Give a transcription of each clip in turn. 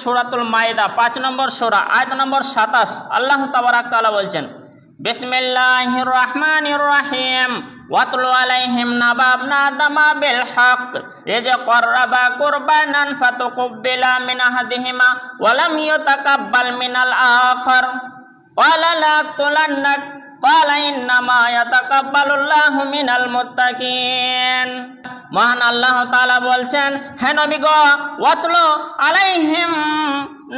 সূরাতুল মাইদা ৫ নম্বর সূরা আয়াত নম্বর ২৭ আল্লাহ তাবারাক তাআলা বলছেন, বিসমিল্লাহির রহমানির রহিম ওয়াতলু আলাইহিম নাবা ইবনা আদামা বিল হক ইয ক্বাররাবা কুরবানান ফাতুকুব্বিলা মিন আহাদিহিমা ওয়া লাম ইউতাকাব্বাল মিনাল আখার ক্বালা লা আকতুলান্নাক ক্বালা ইন্নামা ইয়াতাকাব্বালুল্লাহু মিনাল মুত্তাকিন। মহান আল্লাহ তাআলা বলছেন, হে নবী গো, ওয়াতলু আলাইহিম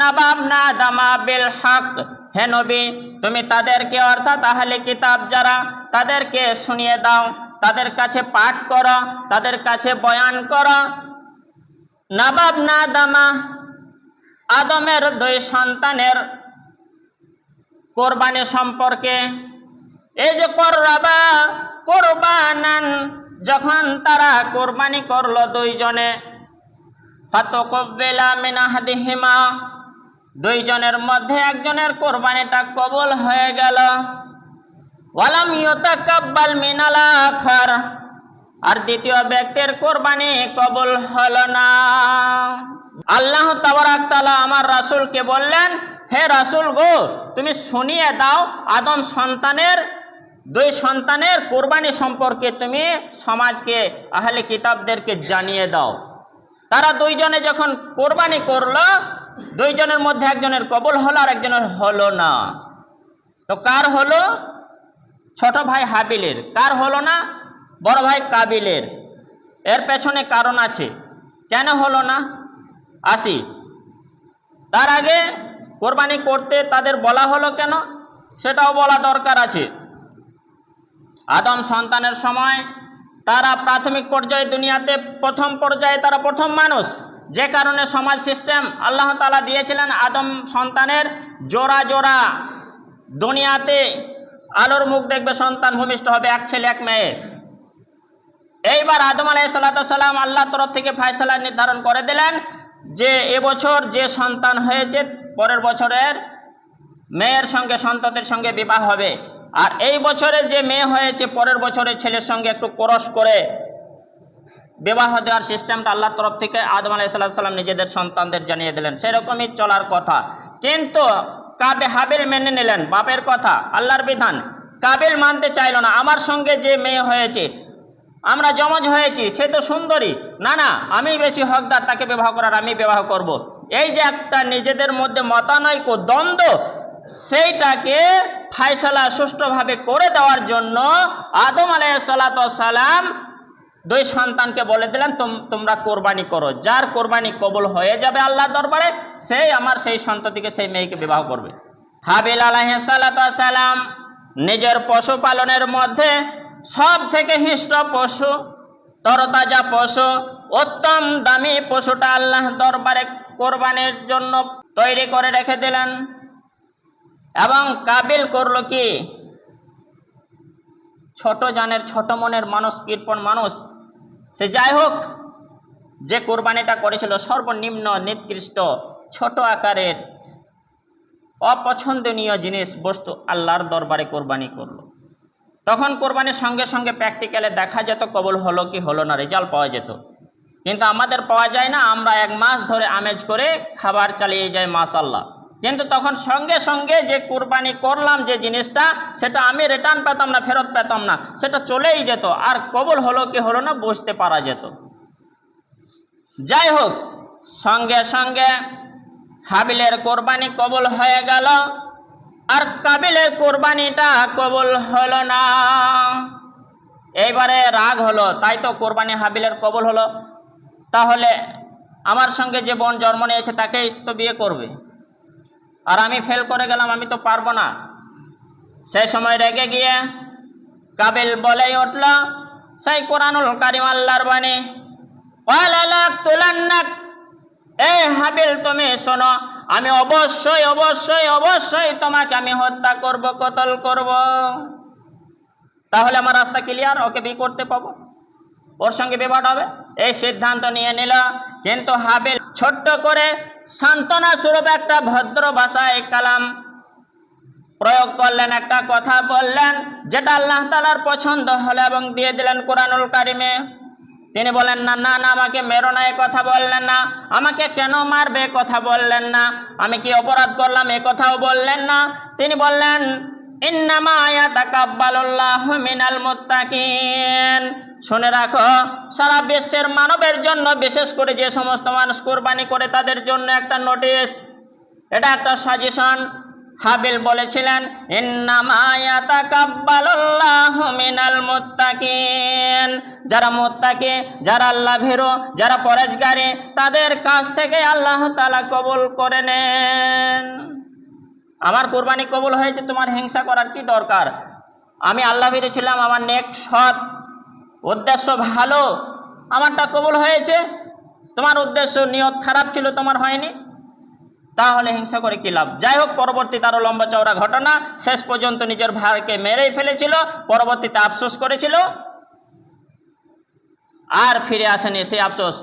নাবা ইবনা আদামা বিল হক, হে নবী তুমি তাদেরকে অর্থাৎ আহলে কিতাব যারা তাদেরকে শুনিয়ে দাও, তাদের কাছে পাঠ করো, তাদের কাছে বয়ান করো নাবা ইবনা আদামা আদমের 2 সন্তানের কোরবানি সম্পর্কে। এই যে কররাবা কুরবানান, যখন তারা কোরবানি করলো 2 জনে, ফাতুকুব্বিলা মিন আহাদিহিমা 2 জনের মধ্যে একজনের কোরবানিটা কবুল হয়ে গেল, ওয়ালাম ইউতাকাব্বাল মিনাল আখার, আর দ্বিতীয় ব্যক্তির কোরবানি কবুল হলো না। আল্লাহ তাবারাক তাআলা আমার রাসূলকে বললেন, হে রাসূল গো, তুমি শুনিয়ে দাও আদম সন্তানের 2 সন্তানের কোরবানি সম্পর্কে, তুমি সমাজকে আহলে কিতাবদেরকে জানিয়ে দাও। তারা 2 জনে যখন কোরবানি করলো, 2 জনের মধ্যে একজনের কবুল হলো আর একজনের হলো না। তো কার হলো? ছোট ভাই হাবিলের। কার হলো না? বড় ভাই কাবিলের। এর পেছনে কারণ আছে, কেন হলো না আসি। তার আগে কোরবানি করতে তাদের বলা হলো কেন, সেটাও বলা দরকার আছে। আদম সন্তানের সময় তারা প্রাথমিক পর্যায়ে, দুনিয়াতে প্রথম পর্যায়ে তারা প্রথম মানুষ, যে কারণে সমাজ সিস্টেম আল্লাহ তাআলা দিয়েছিলেন আদম সন্তানের জোড়া জোড়া। দুনিয়াতে আলোর মুখ দেখবে, সন্তান ভূমিষ্ঠ হবে, 1 ছেলে 1 মেয়ে। এইবার আদম আলাইহিস সালাম আল্লাহ তরফ থেকে ফয়সালা নির্ধারণ করে দিলেন যে এবছর যে সন্তান হয়েছে পরের বছরের মেয়ের সঙ্গে, সন্ততির সঙ্গে বিবাহ হবে, আর এই বছরে যে মেয়ে হয়েছে পরের বছরের ছেলের সঙ্গে একটু ক্রস করে বিবাহ দেওয়ার সিস্টেমটা আল্লাহ তরফ থেকে আদম আলাইহিস সালাম নিজেদের সন্তানদের জানিয়ে দিলেন। সেরকমই চলার কথা, কিন্তু হাবিল মেনে নিলেন বাপের কথা, আল্লাহর বিধান। কাবিল মানতে চাইল না, আমার সঙ্গে যে মেয়ে হয়েছে, আমরা যমজ হয়েছি, সে তো সুন্দরী, না না আমি বেশি হকদার তাকে বিবাহ করার, আমি বিবাহ করব। এই যে একটা নিজেদের মধ্যে মতানৈক্য, দ্বন্দ্ব, সেইটাকে ফয়সালা সুষ্ঠুভাবে করে দেওয়ার জন্য আদম আলাইহিস সালাম 2 সন্তানকে বলে দিলেন, তোমরা কোরবানি করো, যার কোরবানি কবুল হয়ে যাবে আল্লাহর দরবারে, সেই আমার সেই সন্ততিকে, সেই মেয়েকে বিবাহ করবে। হাবিল আলাইহিস সালাম নিজের পশুপালনের মধ্যে সব থেকে হিষ্ট পশু, তরতাজা পশু, উত্তম দামি পশুটা আল্লাহ দরবারে কোরবানির জন্য তৈরি করে রেখে দিলেন। এবং কাবিল করলো কি, ছোট জানের, ছোট মনের মানুষ, কৃপণ মানুষ, সে যাই হোক, যে কোরবানিটা করেছিল সর্বনিম্ন নিকৃষ্ট ছোট আকারের অপছন্দনীয় জিনিস, বস্তু আল্লাহর দরবারে কোরবানি করলো। তখন কোরবানির সঙ্গে সঙ্গে প্র্যাকটিক্যালে দেখা যেত কবুল হলো কি হলো না, রেজাল্ট পাওয়া যেত। কিন্তু আমাদের পাওয়া যায় না, আমরা 1 মাস ধরে আমেজ করে খাবার চালিয়ে যাই মাশাআল্লাহ, কিন্তু তখন সঙ্গে সঙ্গে যে কোরবানি করলাম যে জিনিসটা, সেটা আমি রিটার্ন পেতাম না, ফেরত পেতাম না, সেটা চলেই যেত, আর কবুল হলো কি হলো না বুঝতে পারা যেত। যাই হোক, সঙ্গে সঙ্গে হাবিলের কোরবানি কবুল হয়ে গেল, আর কাবিলের কোরবানিটা কবুল হলো না। এইবারে রাগ হলো, তাই তো কোরবানি হাবিলের কবুল হলো, তাহলে আমার সঙ্গে যে বোন জন্ম নিয়েছে তাকেই তো বিয়ে করবে, আর আমি ফেল করে গেলাম, আমি তো পারবো না। সেই সময় রেগে গিয়ে কাবিল বলেই উঠল সেই কোরআনুল কারীম আল্লাহর বাণী, ক্বালা লা আকতুলান্নাক, এই হাবিল তুমি শোনো, আমি অবশ্যই অবশ্যই অবশ্যই তোমাকে আমি হত্যা করব, কতল করব। তাহলে আমার রাস্তা ক্লিয়ার, ওকে বিয়ে করতে পাবো, ওর সঙ্গে বিবাহ হবে, এই সিদ্ধান্ত নিয়ে নিল। কিন্তু হাবিল ছোট্ট করে সান্ত্বনা স্বরূপ একটা ভদ্র ভাষায় কালাম প্রয়োগ করলেন, একটা কথা বললেন যেটা আল্লাহ তাআলার পছন্দ হলো এবং দিয়ে দিলেন কোরআনুল কারীমে। তিনি বলেন না না না, আমাকে মেরো না, এ কথা বললেন না। আমাকে কেন মারবে এ কথা বললেন না। আমি কি অপরাধ করলাম এ কথাও বললেন না। তিনি বললেন ইন্নামা ইয়াতাকাব্বালুল্লাহু মিনাল মুত্তাকিন। শুনে রাখো, সারা বিশ্বের মানবের জন্য, বিশেষ করে যে সমস্ত মানুষ কোরবানি করে তাদের জন্য একটা নোটিশ, এটা একটা সাজেশন। হাবিল বলেছিলেন ইন্নামা ইয়াতাকাব্বালুল্লাহু মিনাল মুত্তাকিন, যারা মুত্তাকি, যারা আল্লাহ ভীরু, যারা পরেজগারী, তাদের কাছ থেকে আল্লাহ তাআলা কবুল করে নেন। আমার কোরবানি কবুল হয়েছে, তোমার হিংসা করার কি দরকার? আমি আল্লাহ ভীরু ছিলাম, আমার নেক সৎ উদ্দেশ্য ভালো, আমারটা কবুল হয়েছে। তোমার উদ্দেশ্য নিয়ত খারাপ ছিল, তোমার হয়নি, তাহলে হিংসা করে কি লাভ? যাই হোক, পরবর্তীতে আরো লম্বা চওড়া ঘটনা। শেষ পর্যন্ত নিজের ভাইকে মেরেই ফেলেছিল, পরবর্তীতে আফসোস করেছিল, আর ফিরে আসেনি সেই আফসোস।